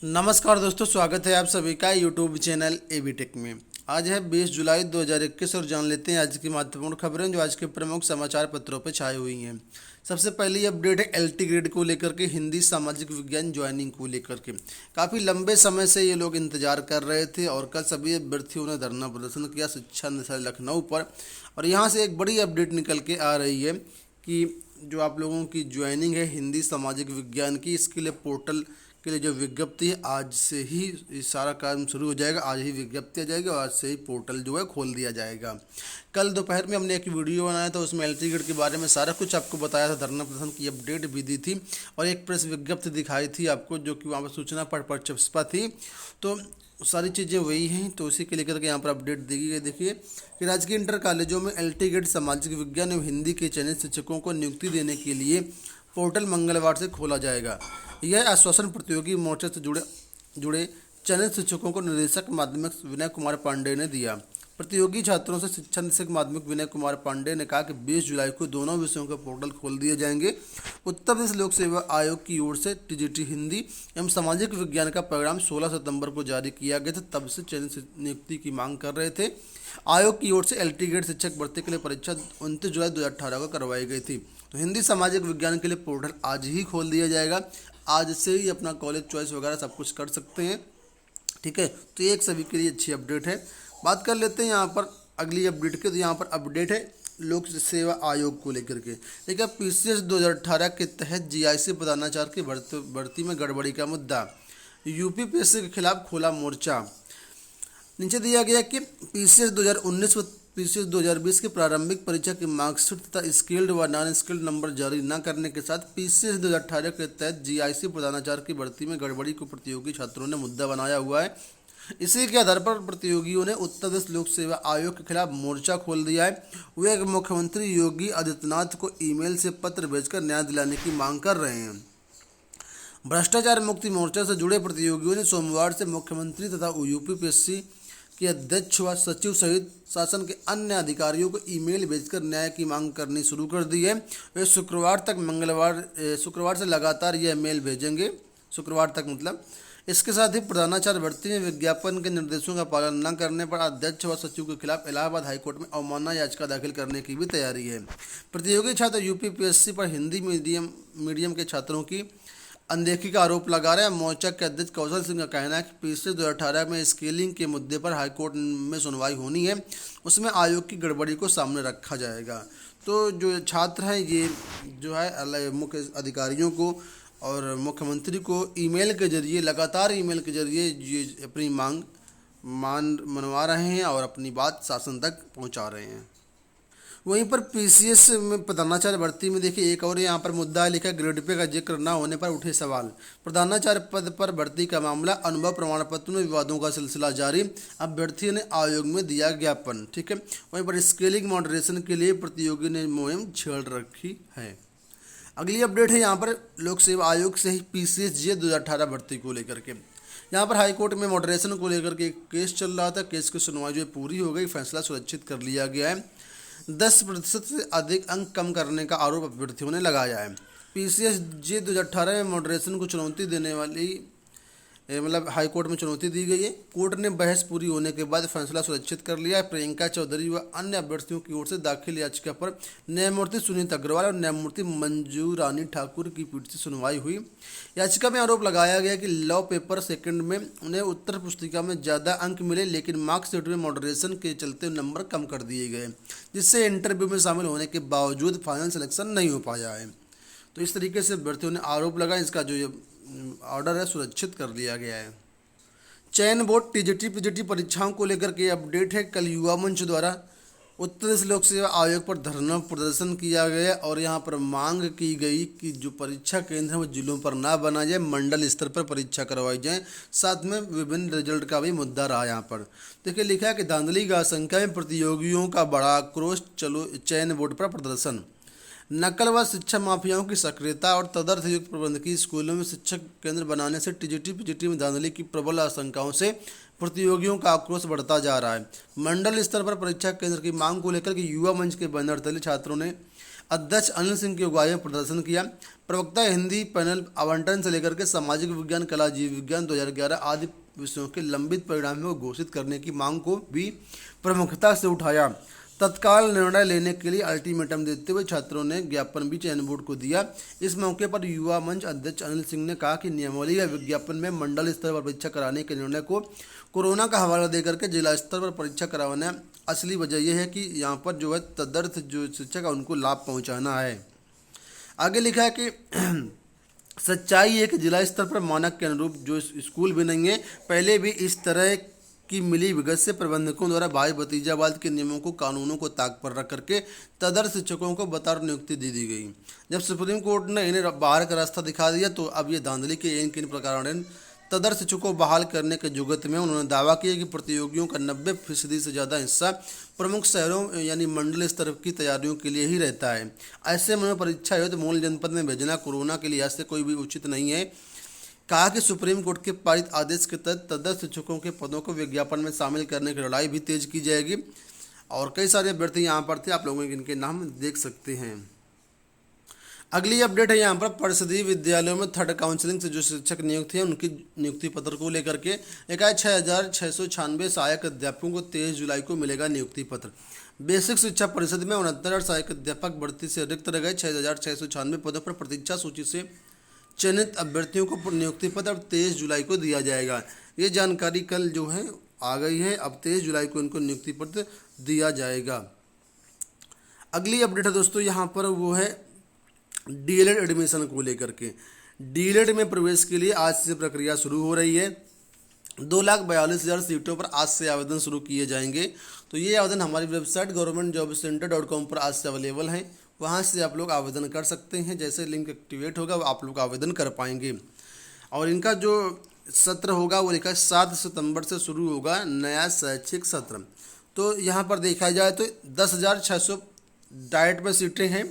नमस्कार दोस्तों, स्वागत है आप सभी का यूट्यूब चैनल एबी टेक में। आज है 20 जुलाई 2021 और जान लेते हैं आज की महत्वपूर्ण खबरें जो आज के प्रमुख समाचार पत्रों पर छाई हुई हैं। सबसे पहली अपडेट है एलटी ग्रेड को लेकर के, हिंदी सामाजिक विज्ञान ज्वाइनिंग को लेकर के। काफ़ी लंबे समय से ये लोग इंतजार कर रहे थे और कल सभी अभ्यर्थियों ने धरना प्रदर्शन किया शिक्षा निदेशालय लखनऊ पर। और यहाँ से एक बड़ी अपडेट निकल के आ रही है कि जो आप लोगों की ज्वाइनिंग है हिंदी सामाजिक विज्ञान की, इसके लिए पोर्टल के लिए जो विज्ञप्ति है आज से ही सारा काम शुरू हो जाएगा। आज ही विज्ञप्ति आ जाएगी और आज से ही पोर्टल जो है खोल दिया जाएगा। कल दोपहर में हमने एक वीडियो बनाया था, उसमें एलटी ग्रेड के बारे में सारा कुछ आपको बताया था, धरना प्रदर्शन की अपडेट भी दी थी और एक प्रेस विज्ञप्ति दिखाई थी आपको जो कि वहाँ पर सूचना पट पर छपा थी। तो सारी चीज़ें वही हैं, तो उसी के लेकर के यहाँ पर अपडेट दी गई। देखिए कि राजकीय इंटर कॉलेजों में एलटी ग्रेड सामाजिक विज्ञान एवं हिंदी के चयनित शिक्षकों को नियुक्ति देने के लिए पोर्टल मंगलवार से खोला जाएगा। यह आश्वासन प्रतियोगी मोर्चे से जुड़े चयनित शिक्षकों को निदेशक माध्यमिक विनय कुमार पांडे ने दिया। प्रतियोगी छात्रों से शिक्षा निदेशक माध्यमिक विनय कुमार पांडे ने कहा कि 20 जुलाई को दोनों विषयों के पोर्टल खोल दिए जाएंगे। उत्तर प्रदेश लोक सेवा आयोग की ओर से टीजीटी हिंदी एवं सामाजिक विज्ञान का परिणाम 16 सितंबर को जारी किया गया था। तब से चयनित नियुक्ति की मांग कर रहे थे। आयोग की ओर से एलटी ग्रेड शिक्षक भर्ती के लिए परीक्षा 29 जुलाई 2018 को करवाई गई थी। तो हिंदी सामाजिक विज्ञान के लिए पोर्टल आज ही खोल दिया जाएगा। आज से ही अपना कॉलेज चॉइस वगैरह सब कुछ कर सकते हैं, ठीक है। तो ये एक सभी के लिए अच्छी अपडेट है। बात कर लेते हैं यहाँ पर अगली अपडेट के। तो यहाँ पर अपडेट है लोक सेवा आयोग को लेकर के। देखिए पीसीएस 2018 के तहत जीआईसी प्रधानाचार्य की भर्ती में गड़बड़ी का मुद्दा, यूपीपीएससी के खिलाफ खोला मोर्चा। नीचे दिया गया कि पीसीएस 2019 व पीसीएस 2020 की प्रारंभिक परीक्षा की मार्कशीट तथा स्किल्ड व नॉन स्किल्ड नंबर जारी न करने के साथ पीसीएस 2018 के तहत जीआईसी प्रधानाचार्य की भर्ती में गड़बड़ी को प्रतियोगी छात्रों ने मुद्दा बनाया हुआ है। इसी के आधार पर प्रतियोगियों ने उत्तर प्रदेश लोक सेवा आयोग के खिलाफ मोर्चा खोल दिया है। वे मुख्यमंत्री योगी आदित्यनाथ को ईमेल से पत्र भेजकर न्याय दिलाने की मांग कर रहे हैं। भ्रष्टाचार मुक्ति मोर्चा से जुड़े प्रतियोगियों ने सोमवार से मुख्यमंत्री तथा यूपीपीएससी के अध्यक्ष व सचिव सहित शासन के अन्य अधिकारियों को ईमेल भेजकर न्याय की मांग करनी शुरू कर दी है। वे शुक्रवार से लगातार यह मेल भेजेंगे, शुक्रवार तक मतलब। इसके साथ ही प्रधानाचार्य भर्ती में विज्ञापन के निर्देशों का पालन न करने पर अध्यक्ष व सचिव के खिलाफ इलाहाबाद हाईकोर्ट में अवमानना याचिका दाखिल करने की भी तैयारी है। प्रतियोगी छात्र यूपीपीएससी पर हिंदी मीडियम के छात्रों की अनदेखी का आरोप लगा रहे हैं। मोर्चा के अध्यक्ष कौशल सिंह का कहना है कि पीसीएस 2018 में स्केलिंग के मुद्दे पर हाईकोर्ट में सुनवाई होनी है, उसमें आयोग की गड़बड़ी को सामने रखा जाएगा। तो जो छात्र हैं ये जो है मुख्य अधिकारियों को और मुख्यमंत्री को ईमेल के जरिए, लगातार ईमेल के जरिए ये अपनी मांग मनवा रहे हैं और अपनी बात शासन तक पहुंचा रहे हैं। वहीं पर पीसीएस में प्रधानाचार्य भर्ती में देखिए एक और यहाँ पर मुद्दा लिखा, ग्रेड पे का जिक्र न होने पर उठे सवाल। प्रधानाचार्य पद पर भर्ती का मामला, अनुभव प्रमाण पत्र में विवादों का सिलसिला जारी। अभ्यर्थियों ने आयोग में दिया ज्ञापन, ठीक है। वहीं पर स्केलिंग मॉडरेशन के लिए प्रतियोगी ने मुहिम छेड़ रखी है। अगली अपडेट है यहाँ पर लोक सेवा आयोग से ही पीसीएस जे 2018 भर्ती को लेकर के। यहाँ पर हाईकोर्ट में मॉडरेशन को लेकर के एक केस चल रहा था। केस की सुनवाई जो पूरी हो गई, फैसला सुरक्षित कर लिया गया है। 10% से अधिक अंक कम करने का आरोप अभ्यर्थियों ने लगाया है। पीसीएस जे 2018 में मॉडरेशन को चुनौती देने वाली मतलब हाईकोर्ट में चुनौती दी गई है। कोर्ट ने बहस पूरी होने के बाद फैसला सुरक्षित कर लिया है। प्रियंका चौधरी व अन्य अभ्यर्थियों की ओर से दाखिल याचिका पर न्यायमूर्ति सुनीत अग्रवाल और न्यायमूर्ति मंजू रानी ठाकुर की पीठ से सुनवाई हुई। याचिका में आरोप लगाया गया कि लॉ पेपर सेकंड में उन्हें उत्तर पुस्तिका में ज़्यादा अंक मिले, लेकिन मार्कशीट में मॉडरेशन के चलते नंबर कम कर दिए गए, जिससे इंटरव्यू में शामिल होने के बावजूद फाइनल सिलेक्शन नहीं हो पाया है। तो इस तरीके से अभ्यर्थियों ने आरोप लगाया। इसका जो ये ऑर्डर है सुरक्षित कर लिया गया है। चयन बोर्ड टीजीटी पीजीटी परीक्षाओं को लेकर के अपडेट है। कल युवा मंच द्वारा उत्तर प्रदेश लोक सेवा आयोग पर धरना प्रदर्शन किया गया और यहाँ पर मांग की गई कि जो परीक्षा केंद्र है वो जिलों पर ना बनाया जाए, मंडल स्तर पर परीक्षा करवाई जाए। साथ में विभिन्न रिजल्ट का भी मुद्दा रहा। यहाँ पर देखिए लिखा है कि धांधली की आशंका में प्रतियोगियों का बड़ा आक्रोश, चलो चयन बोर्ड पर प्रदर्शन। नकल व शिक्षा माफियाओं की सक्रियता और तदर्थ युक्त प्रबंधकीय स्कूलों में शिक्षक केंद्र बनाने से टीजीटी पीजीटी में धांधली की प्रबल आशंकाओं से प्रतियोगियों का आक्रोश बढ़ता जा रहा है। मंडल स्तर पर परीक्षा केंद्र की मांग को लेकर के युवा मंच के बैनर तले छात्रों ने अध्यक्ष अनिल सिंह की अगुवाई में प्रदर्शन किया। प्रवक्ता हिंदी पैनल आवंटन से लेकर के सामाजिक विज्ञान, कला, जीव विज्ञान 2011 आदि विषयों के लंबित परिणामों को घोषित करने की मांग को भी प्रमुखता से उठाया। तत्काल निर्णय लेने के लिए अल्टीमेटम देते हुए छात्रों ने ज्ञापन भी चयन बोर्ड को दिया। इस मौके पर युवा मंच अध्यक्ष अनिल सिंह ने कहा कि नियमावली या विज्ञापन में मंडल स्तर पर परीक्षा कराने के निर्णय को कोरोना का हवाला देकर के जिला स्तर पर परीक्षा करवाना असली वजह यह है कि यहाँ पर जो है तदर्थ जो शिक्षक है उनको लाभ पहुँचाना है। आगे लिखा है कि सच्चाई है कि जिला स्तर पर मानक के अनुरूप जो स्कूल भी नहीं है, पहले भी इस तरह की मिली भगत से प्रबंधकों द्वारा भाई भतीजावाद के नियमों को, कानूनों को ताक पर रख करके तदर्थ शिक्षकों को बतौर नियुक्ति दे दी गई। जब सुप्रीम कोर्ट ने इन्हें बाहर का रास्ता दिखा दिया तो अब ये धांधली के इन किन प्रकार तदर्थ शिक्षकों को बहाल करने के जुगत में उन्होंने दावा किया कि प्रतियोगियों का 90% से ज़्यादा हिस्सा प्रमुख शहरों यानी मंडल स्तर की तैयारियों के लिए ही रहता है। ऐसे में परीक्षा हेतु मूल जनपद में भेजना कोरोना के लिहाज से कोई भी उचित नहीं है। कहा कि सुप्रीम कोर्ट के पारित आदेश के तहत तदर्थ शिक्षकों के पदों को विज्ञापन में शामिल करने की लड़ाई भी तेज की जाएगी। और कई सारे अभ्यर्थी यहाँ पर थे, आप लोगों के इनके नाम देख सकते हैं। अगली अपडेट है यहाँ पर परिषदीय विद्यालयों में थर्ड काउंसलिंग से जो शिक्षक नियुक्त हैं उनकी नियुक्ति पत्र को लेकर के 61,696 सहायक अध्यापकों को 23 जुलाई को मिलेगा नियुक्ति पत्र। बेसिक शिक्षा परिषद में 69 सहायक अध्यापक भर्ती से रिक्त रह गए 6,696 पदों पर प्रतीक्षा सूची से चयनित अभ्यर्थियों को नियुक्ति पत्र 23 जुलाई को दिया जाएगा। ये जानकारी कल जो है आ गई है, अब 23 जुलाई को इनको नियुक्ति पत्र दिया जाएगा। अगली अपडेट है दोस्तों यहाँ पर वो है डीएलएड एडमिशन को लेकर के। डीएलएड में प्रवेश के लिए आज से प्रक्रिया शुरू हो रही है। 2,42,000 सीटों पर आज से आवेदन शुरू किए जाएंगे। तो ये आवेदन हमारी वेबसाइट governmentjobcenter.com पर आज से अवेलेबल है, वहाँ से आप लोग आवेदन कर सकते हैं। जैसे लिंक एक्टिवेट होगा आप लोग आवेदन कर पाएंगे। और इनका जो सत्र होगा वो लिखा है 7 सितंबर से शुरू होगा नया शैक्षिक सत्र। तो यहाँ पर देखा जाए तो 10,600 डाइट में सीटें हैं।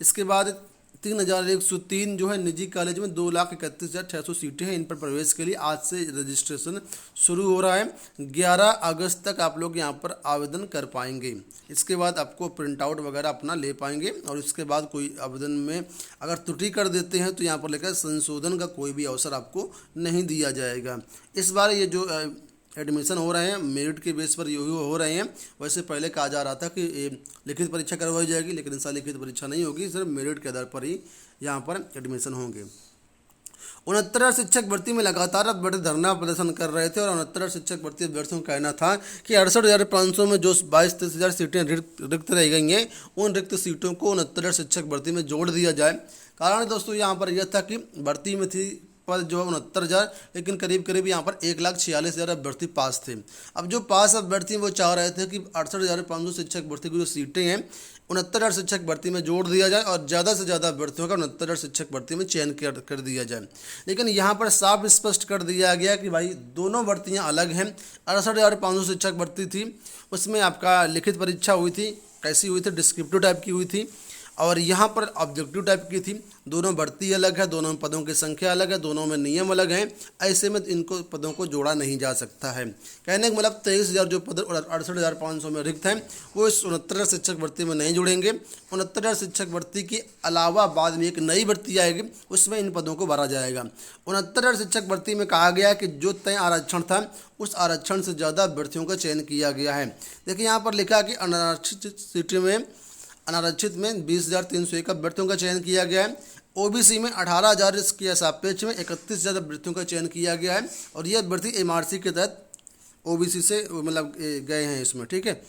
इसके बाद 3,103 जो है निजी कॉलेज में 2,31,600 सीटें हैं। इन पर प्रवेश के लिए आज से रजिस्ट्रेशन शुरू हो रहा है। 11 अगस्त तक आप लोग यहाँ पर आवेदन कर पाएंगे। इसके बाद आपको प्रिंट आउट वगैरह अपना ले पाएंगे। और इसके बाद कोई आवेदन में अगर त्रुटि कर देते हैं तो यहाँ पर लिखा है संशोधन का कोई भी अवसर आपको नहीं दिया जाएगा। इस बार ये जो एडमिशन हो रहे हैं मेरिट के बेस पर यही हो रहे हैं। वैसे पहले कहा जा रहा था कि लिखित परीक्षा करवाई जाएगी, लेकिन इस साल लिखित परीक्षा नहीं होगी, सिर्फ मेरिट के आधार पर ही यहाँ पर एडमिशन होंगे। 69 शिक्षक भर्ती में लगातार अभ्यर्थी धरना प्रदर्शन कर रहे थे और 69 शिक्षक भर्ती अभ्यर्थियों का कहना था कि 68,500 में जो 22-23,000 सीटें रिक्त रह गई हैं उन रिक्त सीटों को 69 शिक्षक भर्ती में जोड़ दिया जाए। कारण दोस्तों यहाँ पर यह था कि भर्ती में थी पद जो है 69,000, लेकिन करीब करीब यहाँ पर 1,46,000 अभ्यर्थी पास थे। अब जो पास अभ्यर्थी वो चाह रहे थे कि 68,500 शिक्षक भर्ती की जो सीटें हैं 69,000 शिक्षक भर्ती में जोड़ दिया जाए और ज़्यादा से ज़्यादा अभ्यर्थियों का 69,000 शिक्षक भर्ती में चयन कर दिया जाए। लेकिन यहाँ पर साफ स्पष्ट कर दिया गया कि भाई दोनों भर्तियाँ अलग हैं। 68,500 शिक्षक भर्ती थी, उसमें आपका लिखित परीक्षा हुई थी। कैसी हुई थी? डिस्क्रिप्टिव टाइप की हुई थी। और यहाँ पर ऑब्जेक्टिव टाइप की थी। दोनों भर्ती अलग है, दोनों पदों की संख्या अलग है, दोनों में नियम अलग हैं। ऐसे में इनको पदों को जोड़ा नहीं जा सकता है। कहने का मतलब 23,000 जो पद 68,500 में रिक्त हैं वो इस 69,000 शिक्षक भर्ती में नहीं जुड़ेंगे। 69,000 शिक्षक भर्ती के अलावा बाद में एक नई भर्ती आएगी, उसमें इन पदों को भरा जाएगा। 69,000 शिक्षक भर्ती में कहा गया कि जो तय आरक्षण था उस आरक्षण से ज़्यादा अभ्यर्थियों का चयन किया गया है। देखिए यहाँ पर लिखा कि अनारक्षित में 20,301 अभ्यर्थियों का चयन किया गया है। ओबीसी में 18,000 के सापेक्ष में 31,000 अभ्यर्थियों का चयन किया गया है। और ये अभ्यर्थी एमआरसी के तहत ओबीसी से मतलब गए हैं इसमें, ठीक है।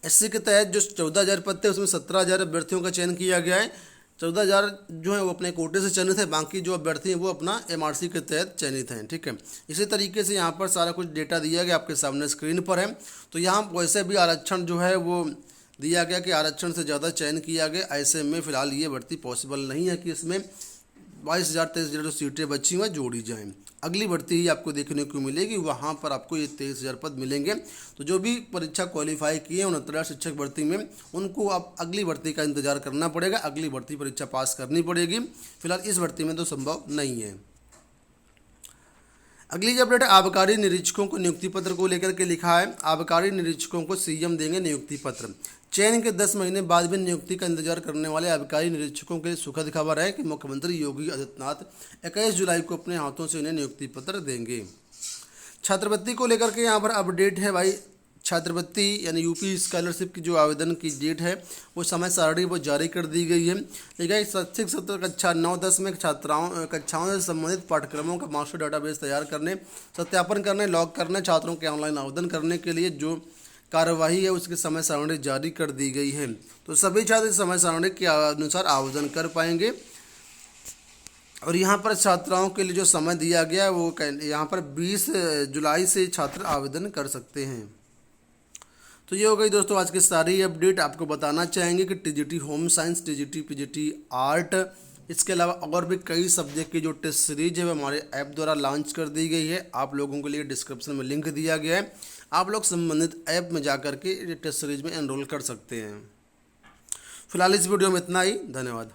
एससी के तहत जो 14,000 पद थे उसमें 17,000 अभ्यर्थियों का चयन किया गया है। 14,000 जो है वो अपने कोटे से चयनित है, बाकी जो अभ्यर्थी हैं वो अपना एमआरसी के तहत चयनित हैं, ठीक है। इसी तरीके से यहाँ पर सारा कुछ डेटा दिया गया आपके सामने स्क्रीन पर है। तो यहाँ वैसे भी आरक्षण जो है वो दिया गया कि आरक्षण से ज़्यादा चयन किया गया। ऐसे में फ़िलहाल ये भर्ती पॉसिबल नहीं है कि इसमें 22,000-23,000 जो सीटें बची हुई जोड़ी जाएं। अगली भर्ती ही आपको देखने को मिलेगी, वहाँ पर आपको ये 23,000 पद मिलेंगे। तो जो भी परीक्षा क्वालिफाई किए 69,000 शिक्षक भर्ती में, उनको अब अगली भर्ती का इंतजार करना पड़ेगा। अगली भर्ती परीक्षा पास करनी पड़ेगी। फिलहाल इस भर्ती में तो संभव नहीं है। अगली जो अपडेट है आबकारी निरीक्षकों को नियुक्ति पत्र को लेकर के लिखा है। आबकारी निरीक्षकों को सीएम देंगे नियुक्ति पत्र। चयन के 10 महीने बाद भी नियुक्ति का इंतजार करने वाले अबकारी निरीक्षकों के लिए सुखद खबर है कि मुख्यमंत्री योगी आदित्यनाथ 21 जुलाई को अपने हाथों से उन्हें नियुक्ति पत्र देंगे। छात्रवृत्ति को लेकर के यहाँ पर अपडेट है भाई। छात्रवृत्ति यानी यूपी स्कॉलरशिप की जो आवेदन की डेट है वो समय सारणी वो जारी कर दी गई है। लेकिन शैक्षिक सत्र कक्षा 9-10 में कक्षाओं से संबंधित पाठ्यक्रमों का मास्टर डाटाबेस तैयार करने, सत्यापन करने, लॉग करने, छात्रों के ऑनलाइन आवेदन करने के लिए जो कार्यवाही है उसकी समय सारणी जारी कर दी गई है। तो सभी छात्र समय सारणी के अनुसार आवेदन कर पाएंगे। और यहाँ पर छात्राओं के लिए जो समय दिया गया है वो यहाँ पर 20 जुलाई से छात्र आवेदन कर सकते हैं। तो ये हो गई दोस्तों आज की सारी अपडेट। आपको बताना चाहेंगे कि TGT home science, TGT PGT art, इसके अलावा और भी कई सब्जेक्ट की जो टेस्ट सीरीज है वो हमारे ऐप द्वारा लॉन्च कर दी गई है। आप लोगों के लिए डिस्क्रिप्शन में लिंक दिया गया है, आप लोग संबंधित ऐप में जा कर के टेस्ट सीरीज में एनरोल कर सकते हैं। फिलहाल इस वीडियो में इतना ही, धन्यवाद।